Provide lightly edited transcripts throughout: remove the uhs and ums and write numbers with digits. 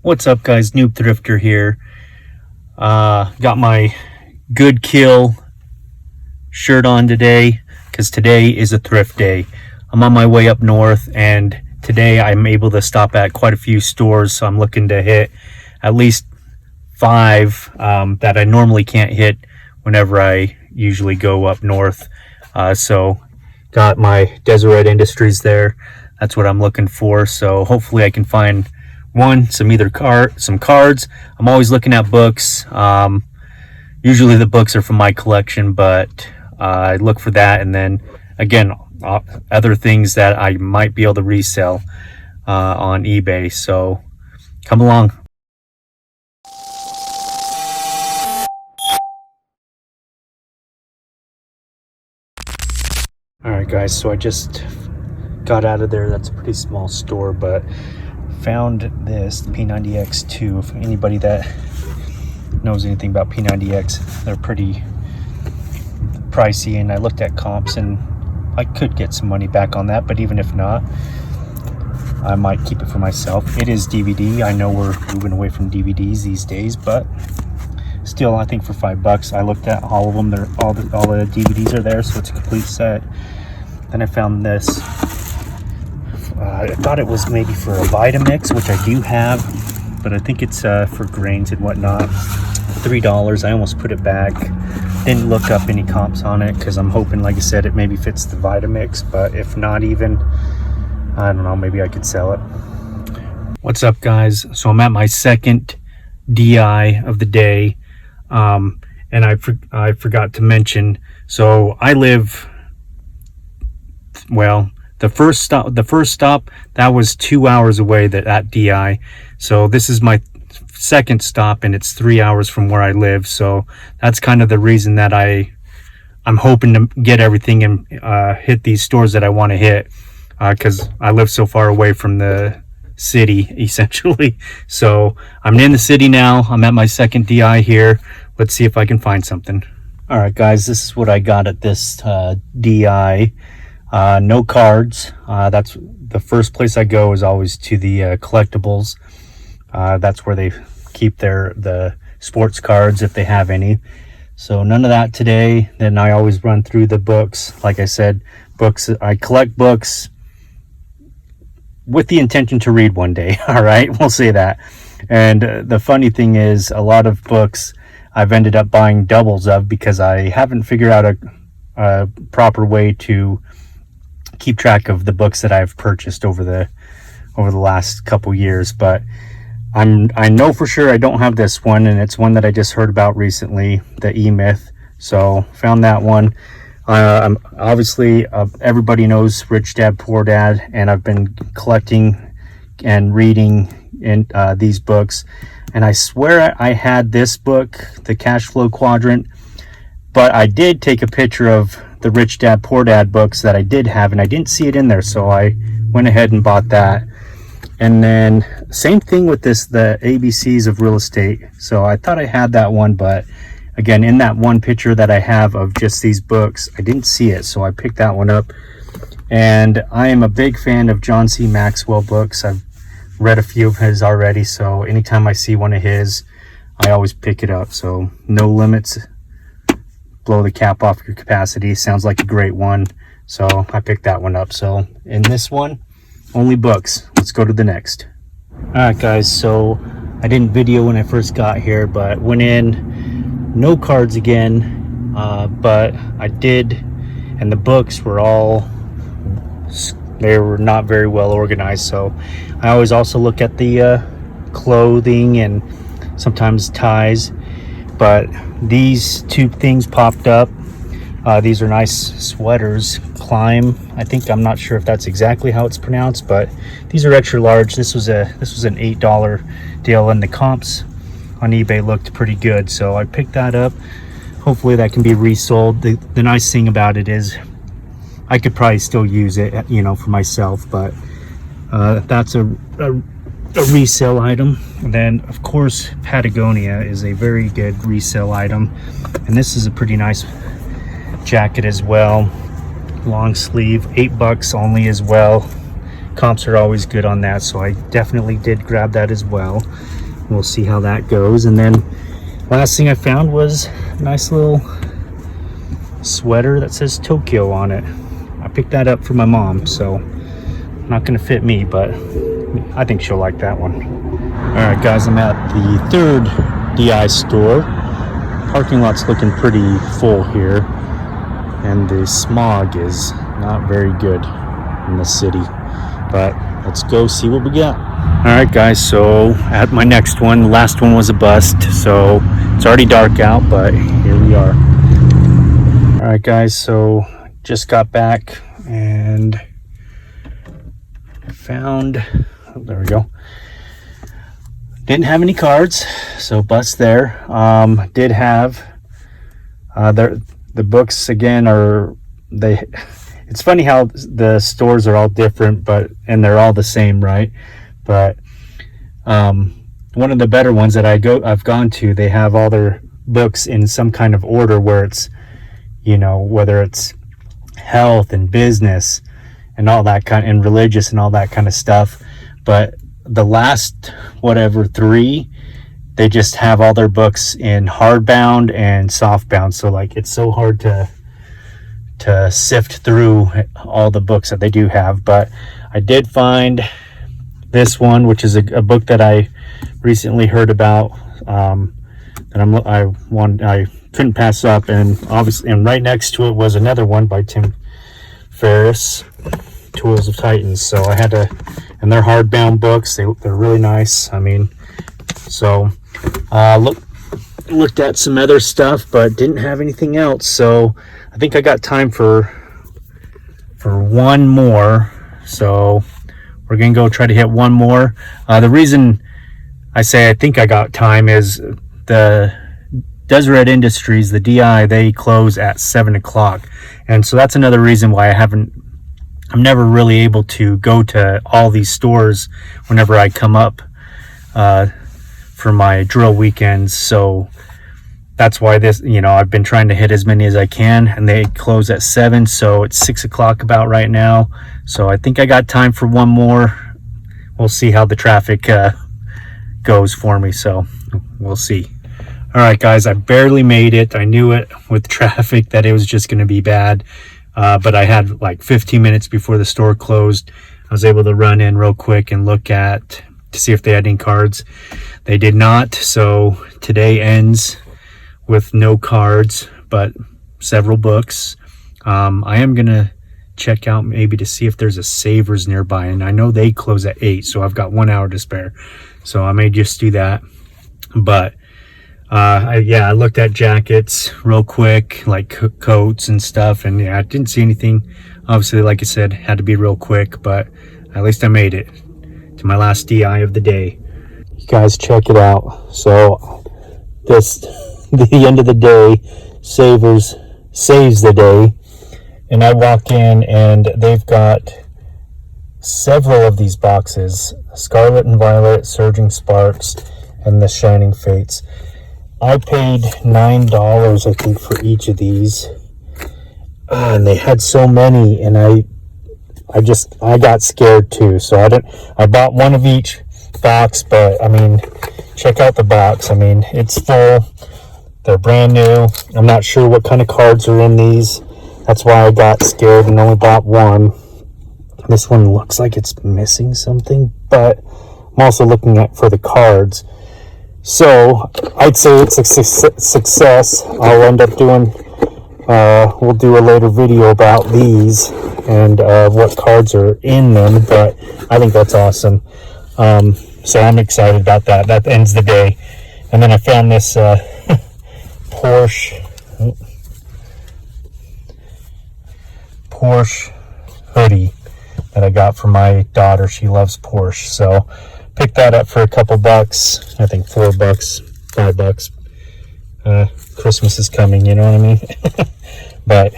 What's up, guys? Noob Thrifter here. Got my Good Kill shirt on today because today is a thrift day. I'm on my way up north, and today I'm able to stop at quite a few stores, so I'm looking to hit at least 5 that I normally can't hit whenever I usually go up north. So got my Deseret Industries there. That's what I'm looking for, so hopefully I can find some cards. I'm always looking at books. Usually the books are from my collection, but I look for that, and then again other things that I might be able to resell on eBay. So come along. All right, guys, so I just got out of there. That's a pretty small store, but found this P90X2. If anybody that knows anything about P90X, they're pretty pricey, and I looked at comps and I could get some money back on that, but even if not, I might keep it for myself. It is DVD. I know we're moving away from DVDs these days, but still, I think for $5, I looked at all of them. They're all the DVDs are there, so it's a complete set. Then I found this. I thought it was maybe for a Vitamix, which I do have, but I think it's for grains and whatnot. $3. I almost put it back. Didn't look up any comps on it because I'm hoping, like I said, it maybe fits the Vitamix, but if not even, I don't know, maybe I could sell it. What's up, guys? So I'm at my second DI of the day, and I forgot to mention, so I live, well, the first stop that was 2 hours away, that DI. So this is my second stop, and it's 3 hours from where I live. So that's kind of the reason that I'm hoping to get everything and hit these stores that I want to hit, because I live so far away from the city, essentially. So I'm in the city now. I'm at my second DI here. Let's see if I can find something. All right, guys, this is what I got at this DI. No cards. That's the first place I go, is always to the collectibles. That's where they keep the sports cards, if they have any. So none of that today. Then I always run through the books. Like I said, books. I collect books with the intention to read one day. All right, we'll say that. And the funny thing is, a lot of books I've ended up buying doubles of because I haven't figured out a proper way to keep track of the books that I've purchased over the last couple years. But I know for sure I don't have this one, and it's one that I just heard about recently, the E-Myth. So found that one. Obviously, everybody knows Rich Dad Poor Dad, and I've been collecting and reading in these books, and I swear I had this book, the Cash Flow Quadrant, but I did take a picture of the Rich Dad Poor Dad books that I did have, and I didn't see it in there, so I went ahead and bought that. And then same thing with this, the ABCs of Real Estate. So I thought I had that one, but again, in that one picture that I have of just these books, I didn't see it, so I picked that one up. And I am a big fan of John C. Maxwell books. I've read a few of his already, so anytime I see one of his, I always pick it up. So No Limits, Blow the Cap Off Your Capacity sounds like a great one, so I picked that one up. So in this one, only books. Let's go to the next. All right, guys, so I didn't video when I first got here, but went in, no cards again, but I did, and the books were they were not very well organized. So I always also look at the clothing and sometimes ties, but these two things popped up. These are nice sweaters. Climb, I'm not sure if that's exactly how it's pronounced, but these are extra large. This was an $8 deal, and the comps on eBay looked pretty good, so I picked that up. Hopefully that can be resold. The nice thing about it is I could probably still use it, for myself, but that's a resale item. And then of course Patagonia is a very good resale item, and this is a pretty nice jacket as well, long sleeve, $8 only as well. comps are always good on that, so I definitely did grab that as well. We'll see how that goes. And then last thing I found was a nice little sweater that says Tokyo on it. I picked that up for my mom, so not gonna fit me, but I think she'll like that one. All right, guys, I'm at the third DI store. Parking lot's looking pretty full here, and the smog is not very good in the city, but let's go see what we got. All right, guys, so at my next one, the last one was a bust, so it's already dark out, but here we are. All right, guys, so just got back and found, oh, there we go, didn't have any cards, so bust there. Did have the books again are, it's funny how the stores are all different, and they're all the same, right? But one of the better ones that I've gone to, they have all their books in some kind of order where it's, you know, whether it's health and business and all that kind, and religious and all that kind of stuff. But the last three, they just have all their books in hardbound and softbound, so like it's so hard to sift through all the books that they do have. But I did find this one, which is a book that I recently heard about, that I couldn't pass up, and obviously, and right next to it was another one by Tim Ferriss, Tools of Titans. So I had to, and they're hardbound books. They're really nice. I mean, so looked at some other stuff, but didn't have anything else. So I think I got time for one more. So we're gonna go try to hit one more. The reason I say I think I got time is the Deseret Industries, the DI, they close at 7 o'clock, and so that's another reason why I'm never really able to go to all these stores whenever I come up for my drill weekends. So that's why this, you know, I've been trying to hit as many as I can, and they close at 7, so it's 6 o'clock about right now. So I think I got time for one more. We'll see how the traffic goes for me, so we'll see. All right, guys, I barely made it. I knew it with traffic that it was just going to be bad, but I had like 15 minutes before the store closed. I was able to run in real quick and look to see if they had any cards. They did not, so today ends with no cards, but several books. I am going to check out maybe to see if there's a Savers nearby, and I know they close at 8, so I've got 1 hour to spare, so I may just do that. But I looked at jackets real quick, like coats and stuff, and yeah, I didn't see anything. Obviously, like I said, had to be real quick, but at least I made it to my last DI of the day. You guys check it out. So the end of the day, Savers saves the day, and I walk in and they've got several of these boxes: Scarlet and Violet, Surging Sparks, and the Shining Fates. I paid $9, I think, for each of these, and they had so many, and I got scared too. So I bought one of each box, but I mean, check out the box. I mean, it's full. They're brand new. I'm not sure what kind of cards are in these. That's why I got scared and only bought one. This one looks like it's missing something, but I'm also looking for the cards. So I'd say it's a success. I'll end up doing, we'll do a later video about these and what cards are in them, but I think that's awesome. So I'm excited about that. That ends the day. And then I found this Porsche hoodie that I got for my daughter. She loves Porsche, so picked that up for a couple bucks. I think $4, $5. Christmas is coming, you know what I mean? But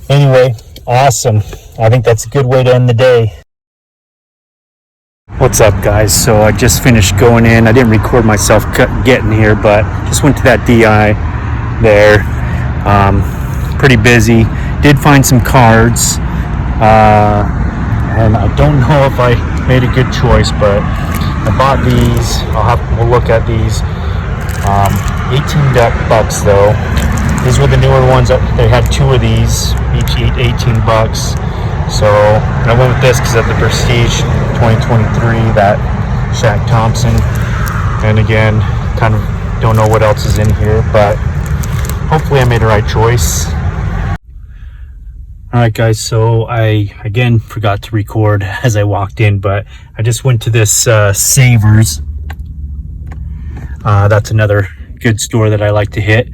anyway, awesome. I think that's a good way to end the day. What's up, guys? So I just finished going in. I didn't record myself getting here, but just went to that DI there. Pretty busy. Did find some cards. and I don't know if I made a good choice, but I bought these. We'll look at these. 18 bucks though. These were the newer ones. They had 2 of these, each 18 bucks. So I went with this because of the Prestige 2023, that Shaq Thompson. And again, kind of don't know what else is in here, but hopefully I made the right choice. Alright guys, so I again forgot to record as I walked in, but I just went to this Savers. That's another good store that I like to hit.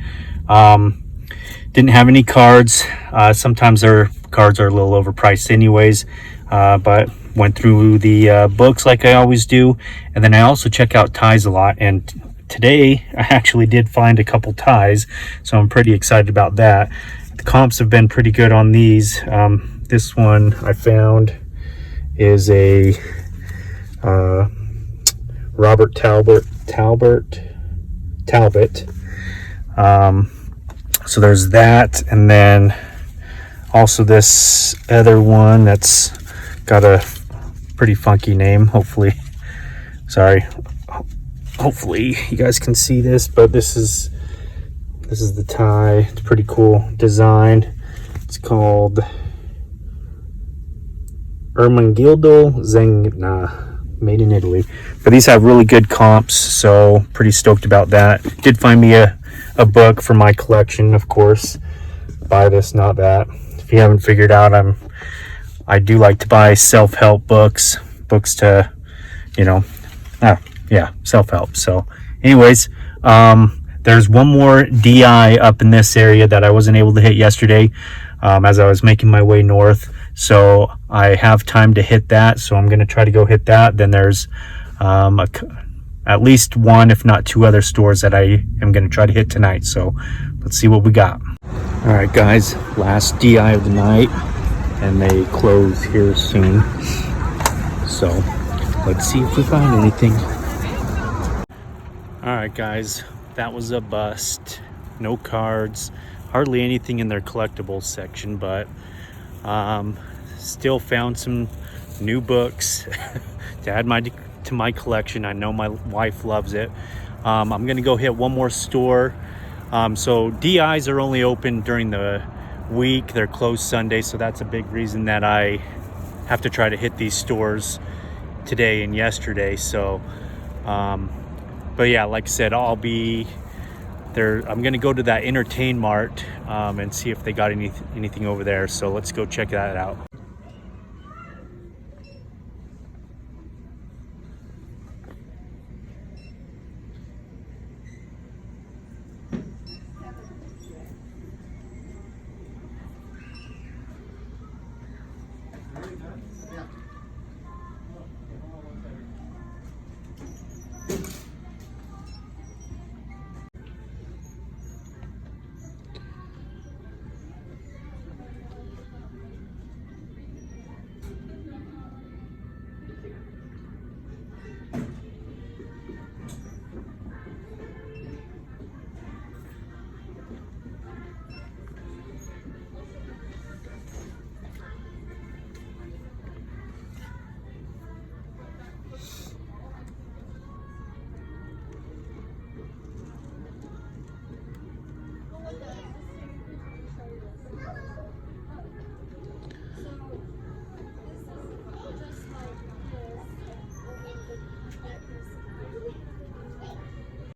Didn't have any cards. Sometimes their cards are a little overpriced anyways, but went through the books like I always do, and then I also check out ties a lot, and today I actually did find a couple ties, so I'm pretty excited about that. The comps have been pretty good on these. This one I found is a Robert Talbot. So there's that, and then also this other one that's got a pretty funky name. Hopefully you guys can see this, but this is the tie. It's pretty cool design. It's called Ermenegildo Zegna, made in Italy. But these have really good comps, so pretty stoked about that. Did find me a book for my collection, of course. Buy this, not that. If you haven't figured out, I do like to buy self-help books to, self-help. So anyways, there's one more DI up in this area that I wasn't able to hit yesterday as I was making my way north. So I have time to hit that, so I'm going to try to go hit that. Then there's at least one, if not 2 other stores that I am going to try to hit tonight. So let's see what we got. All right, guys, last DI of the night, and they close here soon. So let's see if we find anything. All right, guys, that was a bust. No cards, hardly anything in their collectibles section, but still found some new books to add to my collection. I know my wife loves it. I'm gonna go hit one more store. So DIs are only open during the week. They're closed Sunday, so that's a big reason that I have to try to hit these stores today and yesterday. So but yeah, like I said, I'll be there. I'm gonna go to that Entertain Mart and see if they got anything over there. So let's go check that out.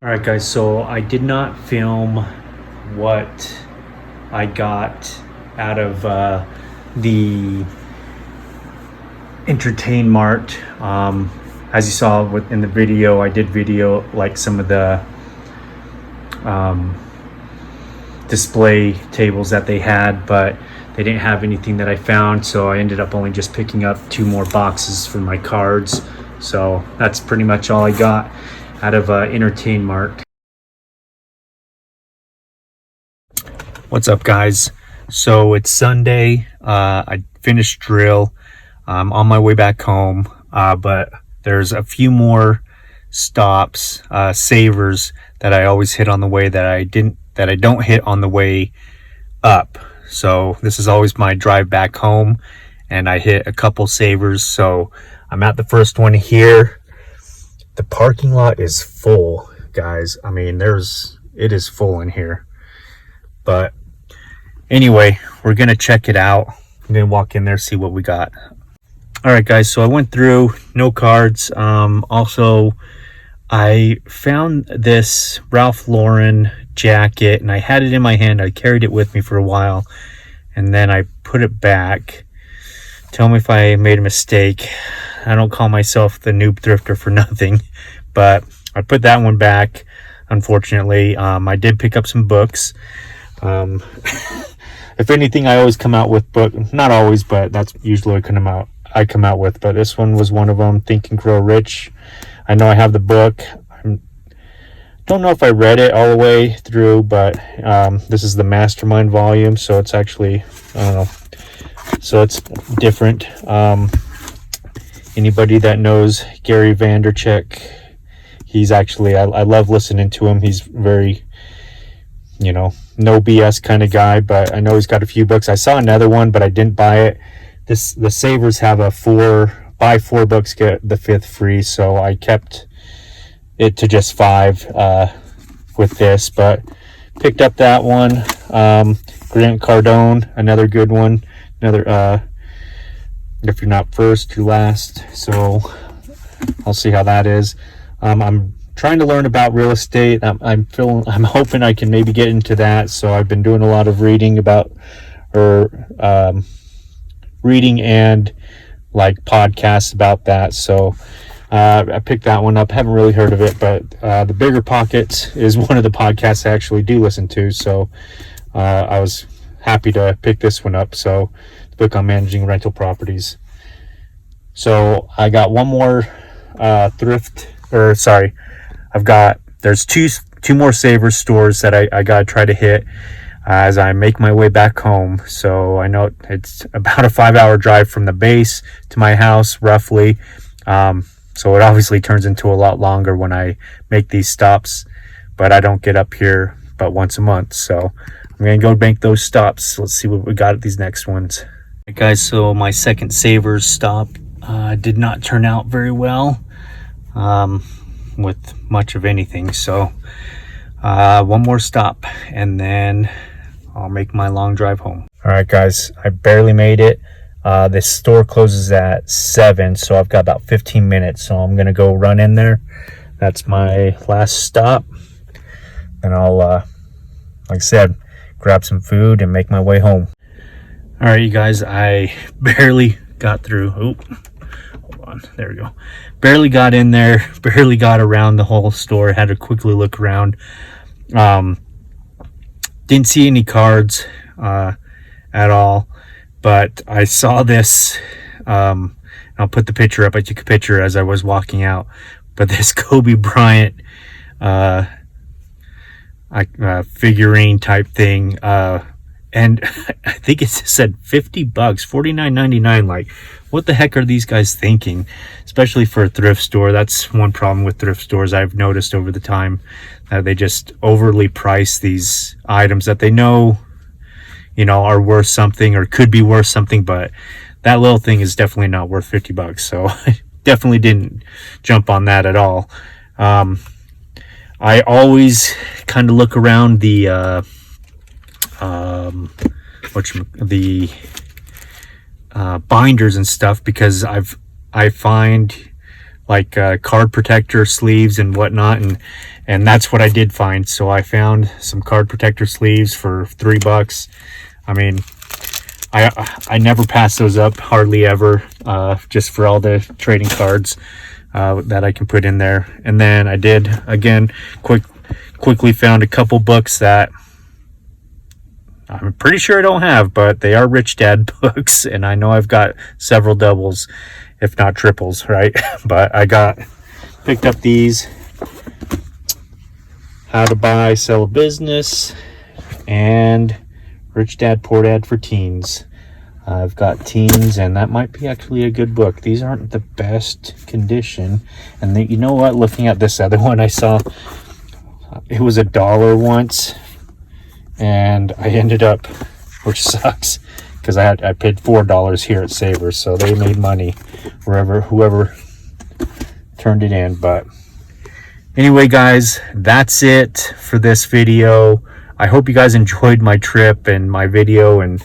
All right, guys, so I did not film what I got out of the Entertain Mart. As you saw in the video, I did video like some of the display tables that they had, but they didn't have anything that I found, so I ended up only just picking up 2 more boxes for my cards. So that's pretty much all I got out of Entertain Mart. What's up, guys? So it's Sunday. I finished drill. I'm on my way back home, but there's a few more stops, savers, that I always hit on the way that I don't hit on the way up. So this is always my drive back home, and I hit a couple savers. So I'm at the first one here. The parking lot is full, guys. I mean, it is full in here. But anyway, we're gonna check it out. I'm gonna walk in there, see what we got. All right, guys, so I went through, no cards. Also, I found this Ralph Lauren jacket, and I had it in my hand. I carried it with me for a while, and then I put it back. Tell me if I made a mistake. I don't call myself the noob thrifter for nothing, but I put that one back, unfortunately. I did pick up some books. If anything, I always come out with book. Not always, but that's usually what I come out with. But this one was one of them, Think and Grow Rich. I know I have the book. I don't know if I read it all the way through, but this is the Mastermind volume, so it's actually, I don't know, so it's different. Anybody that knows Gary Vaynerchuk, he's actually, I love listening to him. He's very, no BS kind of guy, but I know he's got a few books. I saw another one, but I didn't buy it. The Savers have a buy 4 books, get the 5th free, so I kept it to just 5 with this, but picked up that one. Grant Cardone, another good one. Another, if you're not first, you're last, so I'll see how that is. I'm trying to learn about real estate. I'm hoping I can maybe get into that, so I've been doing a lot of reading reading and like podcasts about that. So I picked that one up. Haven't really heard of it, but The Bigger Pockets is one of the podcasts I actually do listen to. So I was happy to pick this one up. So the book on managing rental properties. So I got one more there's two more Savers stores that I gotta try to hit as I make my way back home. So I know it's about a 5-hour drive from the base to my house, roughly. So it obviously turns into a lot longer when I make these stops, but I don't get up here but once a month. So I'm going to go make those stops. Let's see what we got at these next ones. Right, guys, so my second Savers stop did not turn out very well with much of anything. So one more stop, and then I'll make my long drive home. All right, guys, I barely made it. This store closes at 7, so I've got about 15 minutes. So I'm gonna go run in there. That's my last stop, and I'll, like I said, grab some food and make my way home. All right, you guys, I barely got through. Hold on, there we go. Barely got in there. Barely got around the whole store. Had to quickly look around. Didn't see any cards at all, but I saw this. I'll put the picture up. I took a picture as I was walking out, but this Kobe Bryant figurine type thing, and I think it said $50, $49.99. Like, what the heck are these guys thinking? Especially for a thrift store. That's one problem with thrift stores I've noticed over the time. They just overly price these items that they know, are worth something or could be worth something, but that little thing is definitely not worth $50. So I definitely didn't jump on that at all. I always kind of look around the binders and stuff, because I find like card protector sleeves and whatnot, and that's what I did find. So I found some card protector sleeves for $3. I mean, I never pass those up, hardly ever, just for all the trading cards that I can put in there. And then I did, again, quickly found a couple books that I'm pretty sure I don't have, but they are Rich Dad books, and I know I've got several doubles, if not triples, right? But I picked up these, How to Buy, Sell a Business, and Rich Dad, Poor Dad for Teens. I've got teens, and that might be actually a good book. These aren't the best condition, and you know what? Looking at this other one, I saw it was $1 once, and I ended up, which sucks, because I paid $4 here at Savers, so they made money whoever turned it in. But anyway, guys, that's it for this video. I hope you guys enjoyed my trip and my video and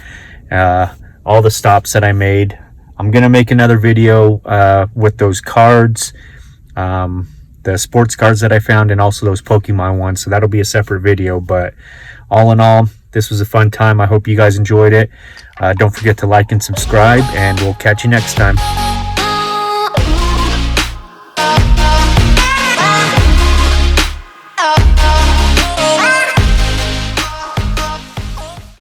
all the stops that I made. I'm gonna make another video with those cards, the sports cards that I found, and also those Pokemon ones, so that'll be a separate video. But all in all, this was a fun time. I hope you guys enjoyed it. Don't forget to like and subscribe, and we'll catch you next time.